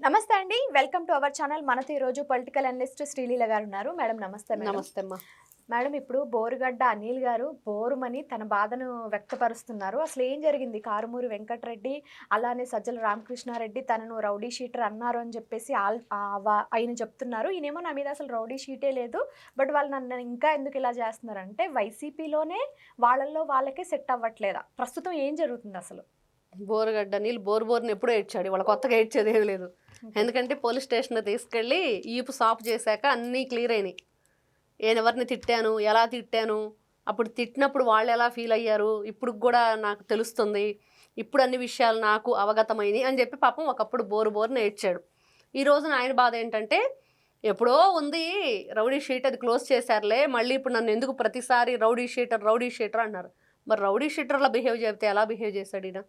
నమస్తే అండి. Welcome to our channel. మనతో ఈరోజు పొలిటికల్ అనలిస్ట్ శ్రీలీల గారు ఉన్నారు. మేడం నమస్తే మేడం. నమస్తే అమ్మా. మేడం ఇప్పుడు బోరుగడ్డ అనిల్ గారు బోరుమని తన బాధను వ్యక్తపరుస్తున్నారు. అసలు ఏం జరిగింది? కారుమూరి వెంకటరెడ్డి అలానే సజ్జల రామకృష్ణారెడ్డి తనను రౌడీ షీటర్ అన్నారు అని చెప్పేసి ఆయన చెప్తున్నారు. ఈయనేమో నా మీద అసలు రౌడీ షీటే లేదు, బట్ వాళ్ళు నన్ను ఇంకా ఎందుకు ఇలా చేస్తున్నారంటే వైసీపీలోనే వాళ్ళల్లో వాళ్ళకే సెట్ అవ్వట్లేదా? ప్రస్తుతం ఏం జరుగుతుంది అసలు? బోరుగడ్డ నీళ్ళు బోరుని ఎప్పుడూ ఏడ్చాడు. వాళ్ళ కొత్తగా ఏడ్చేది ఏమి లేదు. ఎందుకంటే పోలీస్ స్టేషన్ తీసుకెళ్ళి ఈపు సాఫ్ చేశాక అన్నీ క్లియర్ అయినాయి. నేను ఎవరిని తిట్టాను, ఎలా తిట్టాను, అప్పుడు తిట్టినప్పుడు వాళ్ళు ఎలా ఫీల్ అయ్యారు, ఇప్పుడు కూడా నాకు తెలుస్తుంది, ఇప్పుడు అన్ని విషయాలు నాకు అవగతమైనవి అని చెప్పి పాపం ఒకప్పుడు బోరుని ఏడ్చాడు. ఈ రోజున ఆయన బాధ ఏంటంటే ఎప్పుడో ఉంది రౌడీ షీట్, అది క్లోజ్ చేశారులే, మళ్ళీ ఇప్పుడు నన్ను ఎందుకు ప్రతిసారి రౌడీ షీటర్ అన్నారు. మరి రౌడీ షీటర్లా బిహేవ్ చేస్తే ఎలా బిహేవ్ చేశాడు ఈయన?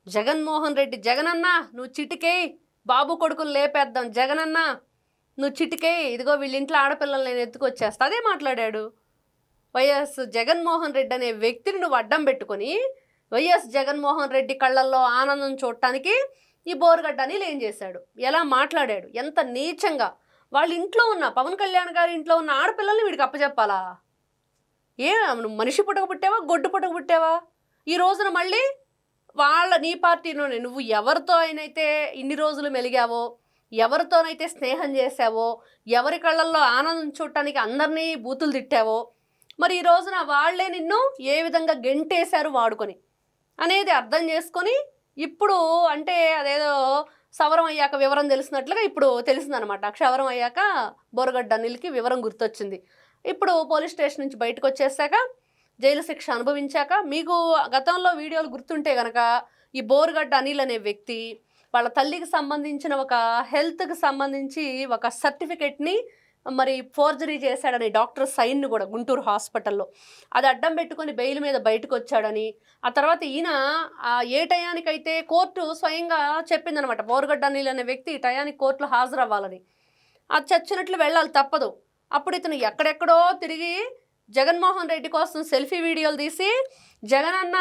జగన్మోహన్ రెడ్డి, జగనన్న నువ్వు చిటికేయి, బాబు కొడుకులు లేపేద్దాం, జగనన్న నువ్వు చిటికేయి, ఇదిగో వీళ్ళ ఇంట్లో ఆడపిల్లలు నేను ఎత్తుకొచ్చేస్తా, అదే మాట్లాడాడు. వైఎస్ జగన్మోహన్ రెడ్డి అనే వ్యక్తిని నువ్వు అడ్డం పెట్టుకొని వైఎస్ జగన్మోహన్ రెడ్డి కళ్ళల్లో ఆనందం చూడటానికి ఈ బోరుగడ్డ అనిల్ ఏం చేశాడు, ఎలా మాట్లాడాడు, ఎంత నీచంగా. వాళ్ళ ఇంట్లో ఉన్న పవన్ కళ్యాణ్ గారి ఇంట్లో ఉన్న ఆడపిల్లల్ని వీడికి అప్పచెప్పాలా? నువ్వు మనిషి పుట్టక పుట్టావా, గొడ్డు పుట్టక పుట్టావా? ఈ రోజున మళ్ళీ నీ పార్టీలోనే నువ్వు ఎవరితో అయినైతే ఇన్ని రోజులు మెలిగావో, ఎవరితోనైతే స్నేహం చేసావో, ఎవరి కళ్ళల్లో ఆనందం చూడటానికి అందరినీ బూతులు తిట్టావో, మరి ఈ రోజున వాళ్లే నిన్ను ఏ విధంగా గెంటేశారు వాడుకొని అనేది అర్థం చేసుకొని ఇప్పుడు అంటే అదేదో సవరం అయ్యాక వివరం తెలిసినట్లుగా ఇప్పుడు తెలిసిందనమాట. క్షవరం అయ్యాక బోరుగడ్డ అనిల్కి వివరం గుర్తొచ్చింది. ఇప్పుడు పోలీస్ స్టేషన్ నుంచి బయటకు వచ్చేసాక జైలు శిక్ష అనుభవించాక మీకు గతంలో వీడియోలు గుర్తుంటే కనుక ఈ బోరుగడ్డ అనిల్ అనే వ్యక్తి వాళ్ళ తల్లికి సంబంధించిన ఒక హెల్త్కి సంబంధించి ఒక సర్టిఫికెట్ని మరి ఫోర్జరీ చేశాడని డాక్టర్ సైన్ను కూడా గుంటూరు హాస్పిటల్లో అది అడ్డం పెట్టుకొని బెయిల్ మీద బయటకు వచ్చాడని, ఆ తర్వాత ఈయన ఏ టయానికైతే కోర్టు స్వయంగా చెప్పిందనమాట బోరుగడ్డ అనిల్ అనే వ్యక్తి టయానికి కోర్టులో హాజరవ్వాలని, అది చచ్చినట్లు వెళ్ళాలి తప్పదు. అప్పుడు ఇతను ఎక్కడెక్కడో తిరిగి జగన్మోహన్ రెడ్డి కోసం సెల్ఫీ వీడియోలు తీసి జగనన్న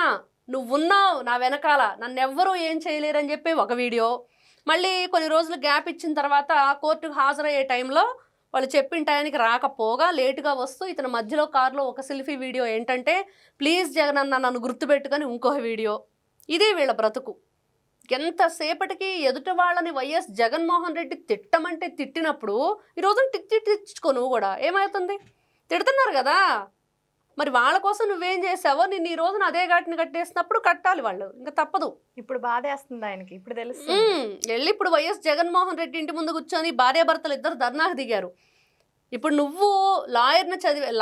నువ్వున్నావు నా వెనకాల, నన్ను ఎవ్వరూ ఏం చేయలేరని చెప్పి ఒక వీడియో, మళ్ళీ కొన్ని రోజులు గ్యాప్ ఇచ్చిన తర్వాత కోర్టుకు హాజరయ్యే టైంలో వాళ్ళు చెప్పిన టైంకి రాకపోగా లేటుగా వస్తూ ఇతను మధ్యలో కారులో ఒక సెల్ఫీ వీడియో ఏంటంటే ప్లీజ్ జగనన్న నన్ను గుర్తుపెట్టుకొని ఇంకొక వీడియో. ఇది వీళ్ళ బ్రతుకు. ఎంతసేపటికి ఎదుటి వాళ్ళని వైఎస్ జగన్మోహన్ రెడ్డి తిట్టమంటే తిట్టినప్పుడు ఈరోజు తిట్టించుకో నువ్వు కూడా, ఏమవుతుంది? తిడుతున్నారు కదా, మరి వాళ్ళ కోసం నువ్వేం చేసావో నిన్ను ఈ రోజున అదే ఘాటిని కట్టేసినప్పుడు కట్టాలి వాళ్ళు, ఇంకా తప్పదు. ఇప్పుడు బాధేస్తుంది ఆయనకి, ఇప్పుడు తెలుసు. వెళ్ళి ఇప్పుడు వైఎస్ జగన్మోహన్ రెడ్డి ఇంటి ముందు కూర్చొని భార్యాభర్తలు ఇద్దరు ధర్నాకు దిగారు. ఇప్పుడు నువ్వు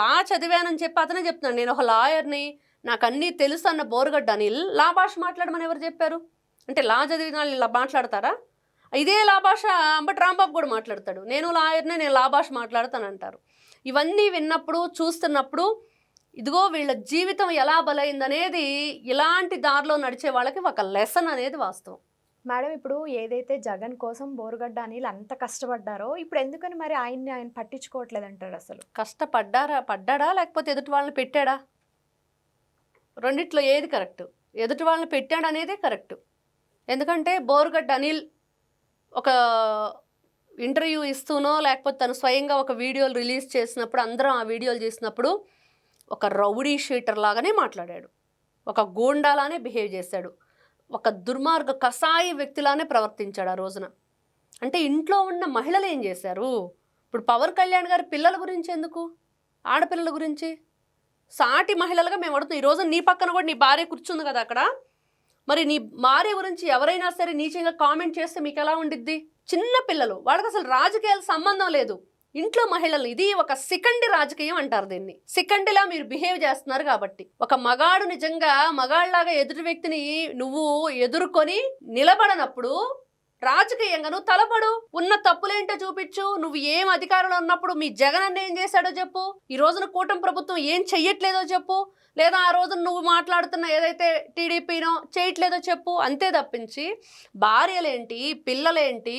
లా చదివానని చెప్పి అతనే చెప్తున్నాడు, నేను ఒక లాయర్ని, నాకు అన్నీ తెలుసు అన్న బోరుగడ్డ అనిల్ లా భాష మాట్లాడమని ఎవరు చెప్పారు? అంటే లా చదివిన వాళ్ళు ఇలా మాట్లాడతారా? ఇదే లా భాష అంబటి రాంబాబు కూడా మాట్లాడతాడు, నేను లాయర్నే, నేను లా భాష మాట్లాడతానంటారు. ఇవన్నీ విన్నప్పుడు చూస్తున్నప్పుడు ఇదిగో వీళ్ళ జీవితం ఎలా బలైందనేది ఇలాంటి దారిలో నడిచే వాళ్ళకి ఒక లెసన్ అనేది వాస్తవం. మేడం ఇప్పుడు ఏదైతే జగన్ కోసం బోరుగడ్డ అనిల్ అంత కష్టపడ్డారో ఇప్పుడు ఎందుకని మరి ఆయన పట్టించుకోవట్లేదు అంటారు? అసలు పడ్డాడా లేకపోతే ఎదుటి వాళ్ళని పెట్టాడా? రెండిట్లో ఏది కరెక్ట్? ఎదుటి వాళ్ళని పెట్టాడు అనేదే కరెక్ట్. ఎందుకంటే బోరుగడ్డ అనిల్ ఒక ఇంటర్వ్యూ ఇస్తూనో లేకపోతే తను స్వయంగా ఒక వీడియోలు రిలీజ్ చేసినప్పుడు అందరం ఆ వీడియోలు చేసినప్పుడు ఒక రౌడీ షీటర్ లాగానే మాట్లాడాడు, ఒక గూండాలానే బిహేవ్ చేశాడు, ఒక దుర్మార్గ కసాయి వ్యక్తిలానే ప్రవర్తించాడు ఆ రోజున. అంటే ఇంట్లో ఉన్న మహిళలు ఏం చేశారు? ఇప్పుడు పవన్ కళ్యాణ్ గారి పిల్లల గురించి ఎందుకు, ఆడపిల్లల గురించి సాటి మహిళలుగా మేము అడుగుతున్నాం. ఈరోజు నీ పక్కన కూడా నీ భార్య కూర్చుంది కదా అక్కడ, మరి నీ భార్య గురించి ఎవరైనా సరే నీచంగా కామెంట్ చేస్తే మీకు ఎలా ఉండిద్ది? చిన్న పిల్లలు, వాళ్ళకి అసలు రాజకీయాల సంబంధం లేదు, ఇంట్లో మహిళలు, ఇది ఒక సికండి రాజకీయం అంటారు దీన్ని. సికండిలా మీరు బిహేవ్ చేస్తున్నారు కాబట్టి ఒక మగాడు నిజంగా మగాళ్ళలాగా ఎదుటి వ్యక్తిని నువ్వు ఎదుర్కొని నిలబడనప్పుడు రాజకీయంగా నువ్వు తలపడు, ఉన్న తప్పులేంటో చూపించు. నువ్వు ఏం అధికారంలో ఉన్నప్పుడు మీ జగన్ అన్న ఏం చేశాడో చెప్పు, ఈ రోజున కూటమి ప్రభుత్వం ఏం చెయ్యట్లేదో చెప్పు, లేదా ఆ రోజున నువ్వు మాట్లాడుతున్న ఏదైతే టీడీపీనో చేయట్లేదో చెప్పు. అంతే తప్పించి భార్యలేంటి, పిల్లలేంటి,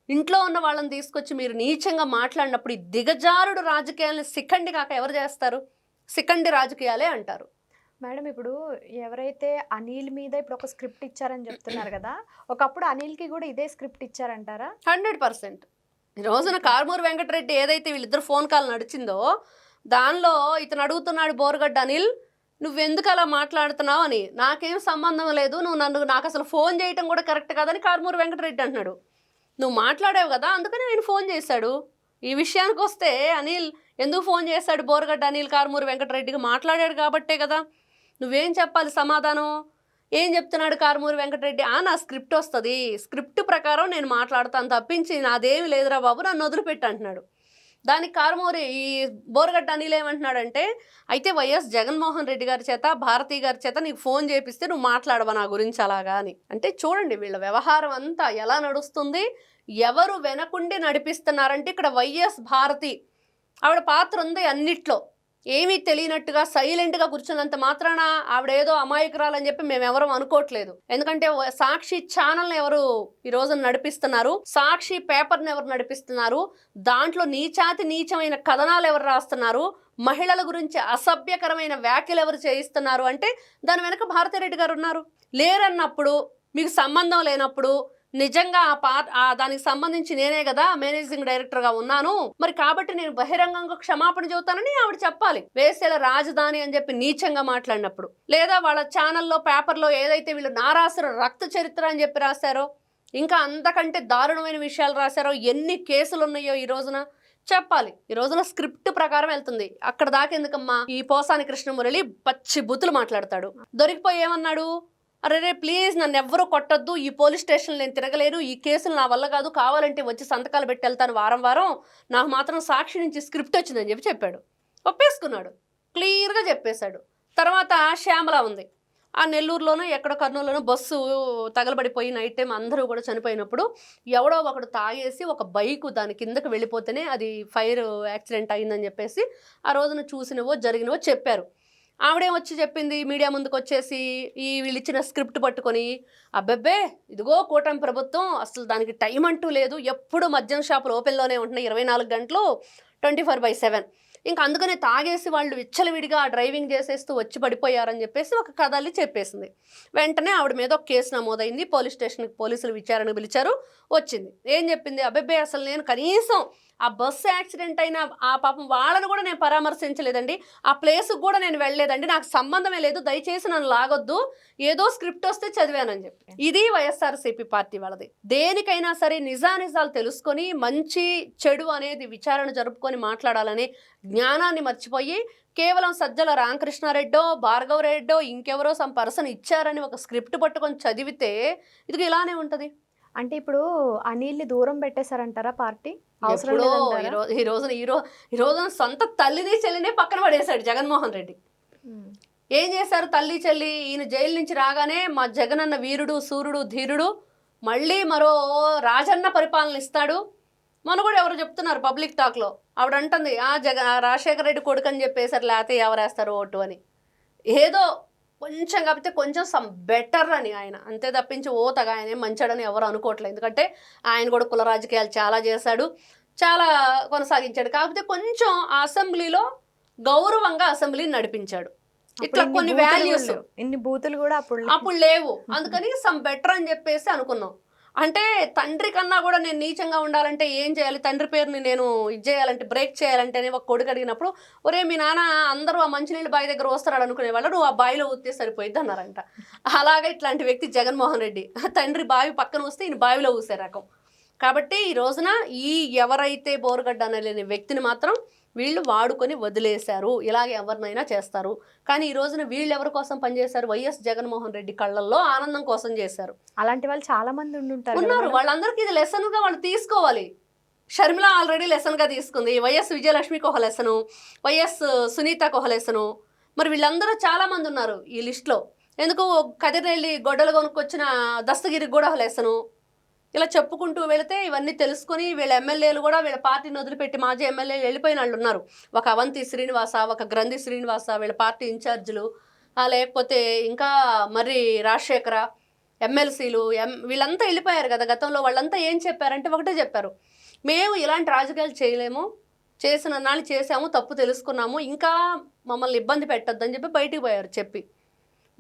ఇంట్లో ఉన్న వాళ్ళని తీసుకొచ్చి మీరు నీచంగా మాట్లాడినప్పుడు ఈ దిగజారుడు రాజకీయాలని సికండి కాక ఎవరు చేస్తారు? సికండి రాజకీయాలే అంటారు. మేడం ఇప్పుడు ఎవరైతే అనిల్ మీద ఇప్పుడు ఒక స్క్రిప్ట్ ఇచ్చారని చెప్తున్నారు కదా, ఒకప్పుడు అనిల్కి కూడా ఇదే స్క్రిప్ట్ ఇచ్చారంటారా? 100%. ఈ రోజున కారుమూరి వెంకటరెడ్డి ఏదైతే వీళ్ళిద్దరు ఫోన్ కాల్ నడిచిందో దానిలో ఇతను అడుగుతున్నాడు బోరుగడ్డ అనిల్, నువ్వెందుకు అలా మాట్లాడుతున్నావు అని. నాకేం సంబంధం లేదు, నాకు అసలు ఫోన్ చేయటం కూడా కరెక్ట్ కాదని కారుమూరి వెంకటరెడ్డి అంటున్నాడు. నువ్వు మాట్లాడావు కదా అందుకని ఆయన ఫోన్ చేశాడు. ఈ విషయానికి వస్తే అనిల్ ఎందుకు ఫోన్ చేశాడు బోరుగడ్డ అనిల్ కారుమూరి వెంకటరెడ్డికి? మాట్లాడాడు కాబట్టే కదా. నువ్వేం చెప్పాలి సమాధానం? ఏం చెప్తున్నాడు కారుమూరి వెంకటరెడ్డి? నా స్క్రిప్ట్ వస్తుంది, స్క్రిప్ట్ ప్రకారం నేను మాట్లాడతాను తప్పించి నాదేమి లేదురా బాబు, నన్ను వదిలిపెట్టి అంటున్నాడు. దానికి కారుమూరి ఈ బోరుగడ్డ అనిల్ ఏమంటున్నాడంటే, అయితే వైఎస్ జగన్మోహన్ రెడ్డి గారి చేత భారతీ గారి చేత నీకు ఫోన్ చేపిస్తే నువ్వు మాట్లాడవా నా గురించి అలాగా అని. అంటే చూడండి వీళ్ళ వ్యవహారం అంతా ఎలా నడుస్తుంది, ఎవరు వెనకుండి నడిపిస్తున్నారంటే ఇక్కడ వైఎస్ భారతి ఆవిడ పాత్ర ఉంది అన్నిట్లో. ఏమీ తెలియనట్టుగా సైలెంట్గా కూర్చున్నంత మాత్రాన ఆవిడ ఏదో అమాయకురాలని చెప్పి మేము ఎవరు అనుకోవట్లేదు. ఎందుకంటే సాక్షి ఛానల్ని ఎవరు ఈ రోజు నడిపిస్తున్నారు, సాక్షి పేపర్ని ఎవరు నడిపిస్తున్నారు, దాంట్లో నీచమైన కథనాలు ఎవరు రాస్తున్నారు, మహిళల గురించి అసభ్యకరమైన వ్యాఖ్యలు ఎవరు చేయిస్తున్నారు అంటే దాని వెనక భారతిరెడ్డి గారు ఉన్నారు. లేరన్నప్పుడు, మీకు సంబంధం లేనప్పుడు నిజంగా దానికి సంబంధించి నేనే కదా మేనేజింగ్ డైరెక్టర్గా ఉన్నాను, మరి కాబట్టి నేను బహిరంగంగా క్షమాపణ చెబుతానని ఆవిడ చెప్పాలి. వేసేల రాజధాని అని చెప్పి నీచంగా మాట్లాడినప్పుడు, లేదా వాళ్ళ ఛానల్లో పేపర్లో ఏదైతే వీళ్ళు నారాసుర రక్త చరిత్ర అని చెప్పి రాశారో, ఇంకా అంతకంటే దారుణమైన విషయాలు రాశారో, ఎన్ని కేసులు ఉన్నాయో ఈ రోజున చెప్పాలి. ఈ రోజున స్క్రిప్ట్ ప్రకారం వెళ్తుంది. అక్కడ దాకా ఎందుకమ్మా? ఈ పోసాని కృష్ణమురళి పచ్చి బుతులు మాట్లాడతాడు. దొరికిపోయి ఏమన్నాడు, అరే ప్లీజ్ నన్ను ఎవ్వరూ కొట్టద్దు, ఈ పోలీస్ స్టేషన్లో నేను తిరగలేను, ఈ కేసులు నా వల్ల కాదు, కావాలంటే వచ్చి సంతకాలు పెట్టి వెళ్తాను వారం, నాకు మాత్రం సాక్షి నుంచి స్క్రిప్ట్ వచ్చిందని చెప్పి చెప్పాడు. ఒప్పేసుకున్నాడు, క్లియర్గా చెప్పేశాడు. తర్వాత శ్యామల ఉంది, ఆ నెల్లూరులోనూ ఎక్కడో కర్నూలులోనూ బస్సు తగలబడిపోయి నైట్ టైం అందరూ కూడా చనిపోయినప్పుడు ఎవడో ఒకడు తాగేసి ఒక బైకు దాని కిందకు వెళ్ళిపోతేనే అది ఫైర్ యాక్సిడెంట్ అయిందని చెప్పేసి ఆ రోజున చూసినవో జరిగినవో చెప్పారు. ఆవిడేం వచ్చి చెప్పింది మీడియా ముందుకు వచ్చేసి, వీళ్ళు ఇచ్చిన స్క్రిప్ట్ పట్టుకొని, అబ్బెబ్బే ఇదిగో కూటమి ప్రభుత్వం అసలు దానికి టైం అంటూ లేదు, ఎప్పుడు మద్యం షాపులు ఓపెన్లోనే ఉంటున్నాయి 24 గంటలు 24/7, ఇంకా అందుకనే తాగేసి వాళ్ళు విచ్చలవిడిగా డ్రైవింగ్ చేసేస్తూ వచ్చి పడిపోయారని చెప్పేసి ఒక కథల్ని చెప్పేసింది. వెంటనే ఆవిడ మీద ఒక కేసు నమోదైంది, పోలీస్ స్టేషన్కి పోలీసులు విచారణకు పిలిచారు. వచ్చింది ఏం చెప్పింది, అబ్బెబ్బే అసలు నేను కనీసం ఆ బస్సు యాక్సిడెంట్ అయిన ఆ పాపం వాళ్ళను కూడా నేను పరామర్శించలేదండి, ఆ ప్లేస్కి కూడా నేను వెళ్ళలేదండి, నాకు సంబంధమే లేదు, దయచేసి నన్ను లాగొద్దు, ఏదో స్క్రిప్ట్ వస్తే చదివానని చెప్పి. ఇది వైఎస్ఆర్సీపీ పార్టీ వాళ్ళది. దేనికైనా సరే నిజానిజాలు తెలుసుకొని మంచి చెడు అనేది విచారణ జరుపుకొని మాట్లాడాలని జ్ఞానాన్ని మర్చిపోయి కేవలం సజ్జల రామకృష్ణారెడ్డో భార్గవ్ రెడ్డో ఇంకెవరో సమ్ పర్సన్ ఇచ్చారని ఒక స్క్రిప్ట్ పట్టుకొని చదివితే ఇది ఇలానే ఉంటుంది. అంటే ఇప్పుడు అనిల్ని దూరం పెట్టేశారంటారా పార్టీ? అవసరం ఎప్పుడో లేదంటారా? ఈ రోజున సొంత తల్లిని చెల్లినే పక్కన పడేశాడు జగన్మోహన్ రెడ్డి. ఏం చేశారు తల్లి చెల్లి? ఈయన జైలు నుంచి రాగానే మా జగనన్న వీరుడు సూర్యుడు ధీరుడు, మళ్ళీ మరో రాజన్న పరిపాలన ఇస్తాడు. మన కూడా ఎవరు చెప్తున్నారు పబ్లిక్ టాక్లో, ఆవిడ అంటుంది రాజశేఖర రెడ్డి కొడుకు అని చెప్పేసారు, లేకపోతే ఎవరేస్తారు ఓటు అని. ఏదో కొంచెం కాకపోతే కొంచెం సమ్ బెటర్ అని ఆయన, అంతే తప్పించి ఓతగా ఆయన మంచాడని ఎవరు అనుకోవట్లేదు. ఎందుకంటే ఆయన కూడా కుల రాజకీయాలు చాలా చేశాడు, చాలా కొనసాగించాడు. కాకపోతే కొంచెం ఆ అసెంబ్లీలో గౌరవంగా అసెంబ్లీని నడిపించాడు. ఇట్లా కొన్ని వాల్యూస్ ఇన్ని బూతులు కూడా అప్పుడు లేవు, అందుకని సమ్ బెటర్ అని చెప్పేసి అనుకున్నాం. అంటే తండ్రి కన్నా కూడా నేను నీచంగా ఉండాలంటే ఏం చేయాలి, తండ్రి పేరుని నేను ఇది చేయాలంటే బ్రేక్ చేయాలంటే అని ఒక కొడుకు అడిగినప్పుడు, ఒరే మీ నాన్న అందరూ ఆ మంచినీళ్ళు బావి దగ్గర వస్తున్నాడు అనుకునేవాళ్ళు, నువ్వు ఆ బావిలో ఊస్తే సరిపోయిద్ది అన్నారంట. అలాగే ఇట్లాంటి వ్యక్తి జగన్మోహన్ రెడ్డి, తండ్రి బావి పక్కన వస్తే ఈయన బావిలో ఊసే రకం. కాబట్టి ఈ రోజున ఎవరైతే బోరుగడ్డ అనలేని వ్యక్తిని మాత్రం వీళ్ళు వాడుకొని వదిలేశారు. ఇలాగే ఎవరినైనా చేస్తారు. కానీ ఈ రోజున వీళ్ళు ఎవరి కోసం పనిచేశారు? వైఎస్ జగన్మోహన్ రెడ్డి కళ్ళల్లో ఆనందం కోసం చేశారు. అలాంటి వాళ్ళు చాలా మంది ఉన్నారు. వాళ్ళందరికీ ఇది లెసన్గా వాళ్ళు తీసుకోవాలి. షర్మిల ఆల్రెడీ లెసన్గా తీసుకుంది, వైఎస్ విజయలక్ష్మికి ఒక లెసను, వైఎస్ సునీతకు ఒక లెసను. మరి వీళ్ళందరూ చాలా మంది ఉన్నారు ఈ లిస్టులో. ఎందుకు కదిరెల్లి గొడ్డలు కొనుక్కొచ్చిన దస్తగిరికి కూడా ఒక లెసను. ఇలా చెప్పుకుంటూ వెళితే ఇవన్నీ తెలుసుకొని వీళ్ళ ఎమ్మెల్యేలు కూడా వీళ్ళ పార్టీని వదిలిపెట్టి మాజీ ఎమ్మెల్యేలు వెళ్ళిపోయిన వాళ్ళు ఉన్నారు. ఒక అవంతి శ్రీనివాస, ఒక గ్రంథి శ్రీనివాస వీళ్ళ పార్టీ ఇన్ఛార్జీలు, లేకపోతే ఇంకా మరి రాజశేఖర ఎమ్మెల్సీలు వీళ్ళంతా వెళ్ళిపోయారు కదా గతంలో. వాళ్ళంతా ఏం చెప్పారంటే ఒకటే చెప్పారు, మేము ఇలాంటి రాజకీయాలు చేయలేము, చేసిన నాళ్ళు చేసాము, తప్పు తెలుసుకున్నాము, ఇంకా మమ్మల్ని ఇబ్బంది పెట్టొద్దని చెప్పి బయటికి పోయారు చెప్పి.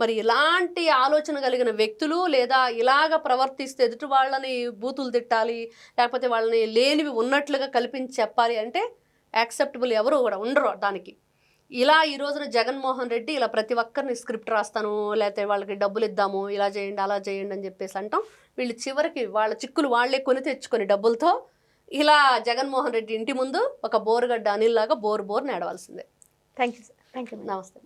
మరి ఇలాంటి ఆలోచన కలిగిన వ్యక్తులు లేదా ఇలాగ ప్రవర్తిస్తే ఎదుటి వాళ్ళని బూతులు తిట్టాలి, లేకపోతే వాళ్ళని లేనివి ఉన్నట్లుగా కల్పించి చెప్పాలి అంటే యాక్సెప్టబుల్ ఎవరు కూడా ఉండరు దానికి. ఇలా ఈ రోజున జగన్మోహన్ రెడ్డి ఇలా ప్రతి ఒక్కరిని స్క్రిప్ట్ రాస్తాను, లేకపోతే వాళ్ళకి డబ్బులు ఇద్దాము, ఇలా చేయండి అలా చేయండి అని చెప్పేసి అంటాం. వీళ్ళు చివరికి వాళ్ళ చిక్కులు వాళ్ళే కొని తెచ్చుకొని డబ్బులతో ఇలా జగన్మోహన్ రెడ్డి ఇంటి ముందు ఒక బోరుగడ్డ అనిల్ లాగా బోరు నడవాల్సిందే. Thank you sir. Thank you. నమస్తే.